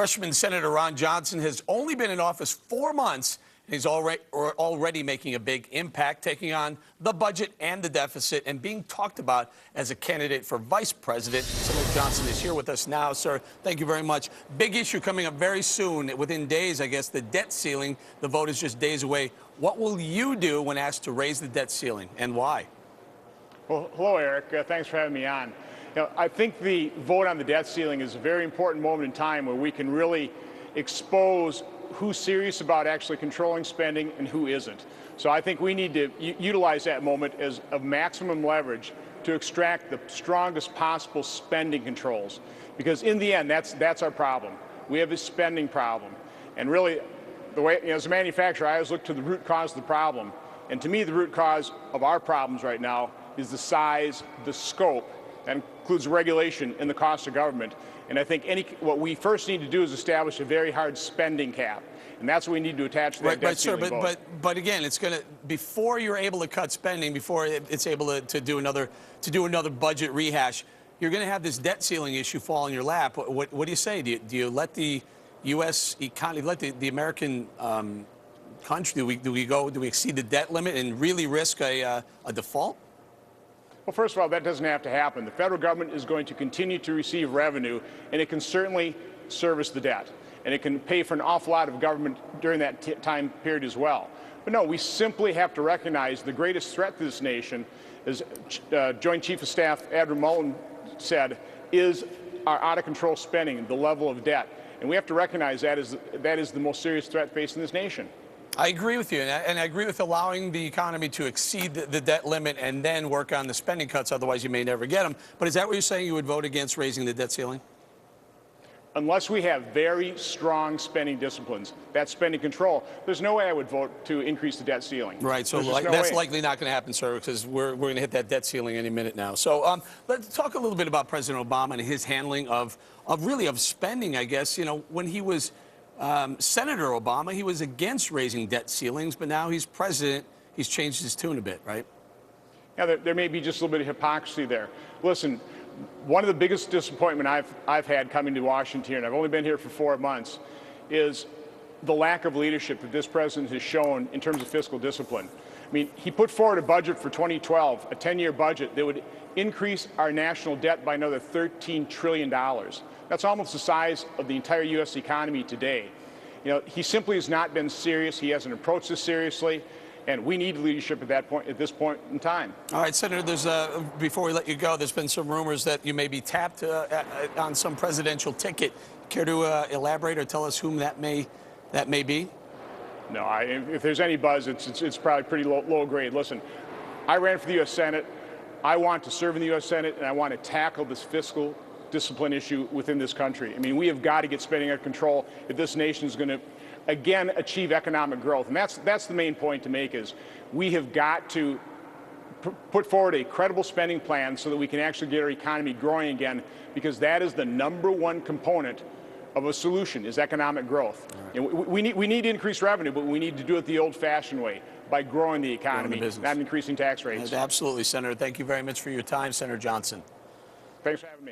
Freshman Senator Ron Johnson has only been in office 4 months, and he's already making a big impact, taking on the budget and the deficit, and being talked about as a candidate for vice president. Senator Johnson is here with us now. Sir, thank you very much. Big issue coming up very soon, within days, I guess, the debt ceiling. The vote is just days away. What will you do when asked to raise the debt ceiling, and why? Well, hello, Eric. Thanks for having me on. I think the vote on the debt ceiling is a very important moment in time where we can really expose who's serious about actually controlling spending and who isn't. So I think we need to utilize that moment as a maximum leverage to extract the strongest possible spending controls. Because in the end, that's our problem. We have a spending problem. And really, the way, as a manufacturer, I always look to the root cause of the problem. And to me, the root cause of our problems right now is the size, the scope. That includes regulation and the cost of government. And I think what we first need to do is establish a very hard spending cap. And that's what we need to attach to that debt ceiling vote. But again, it's going to, before you're able to cut spending, before it's able to do another budget rehash, you're going to have this debt ceiling issue fall in your lap. What do you say? Do you let the U.S. economy, let the American country, do we exceed the debt limit and really risk a default? Well, first of all, that doesn't have to happen. The federal government is going to continue to receive revenue, and it can certainly service the debt. And it can pay for an awful lot of government during that time period as well. But no, we simply have to recognize the greatest threat to this nation, as Joint Chief of Staff Eric Bolling said, is our out-of-control spending, the level of debt. And we have to recognize that is the most serious threat facing this nation. I agree with you, and I agree with allowing the economy to exceed the debt limit and then work on the spending cuts, otherwise you may never get them. But is that what you're saying, you would vote against raising the debt ceiling? Unless we have very strong spending disciplines, that spending control, there's no way I would vote to increase the debt ceiling. Right, so that's likely not going to happen, sir, because we're going to hit that debt ceiling any minute now. So let's talk a little bit about President Obama and his handling of spending, I guess. You know, when he was Senator Obama, he was against raising debt ceilings, but now he's president. He's changed his tune a bit, right? Yeah, there may be just a little bit of hypocrisy there. Listen, one of the biggest disappointment I've had coming to Washington, and I've only been here for 4 months, is the lack of leadership that this president has shown in terms of fiscal discipline. I mean, he put forward a budget for 2012, a 10-year budget that would increase our national debt by another $13 trillion. That's almost the size of the entire U.S. economy today. You know, he simply has not been serious. He hasn't approached this seriously, and we need leadership at this point in time. All right, Senator, before we let you go, there's been some rumors that you may be tapped on some presidential ticket. Care to elaborate or tell us whom that may be? No, if there's any buzz, it's probably pretty low grade. Listen, I ran for the U.S. Senate. I want to serve in the U.S. Senate, and I want to tackle this fiscal discipline issue within this country. I mean, we have got to get spending under control if this nation is going to, again, achieve economic growth. And that's the main point to make, is we have got to put forward a credible spending plan so that we can actually get our economy growing again, because that is the #1 component of a solution, is economic growth. Right. You know, we need to increase revenue, but we need to do it the old-fashioned way, by growing the economy, not increasing tax rates. Absolutely, Senator. Thank you very much for your time, Senator Johnson. Thanks for having me.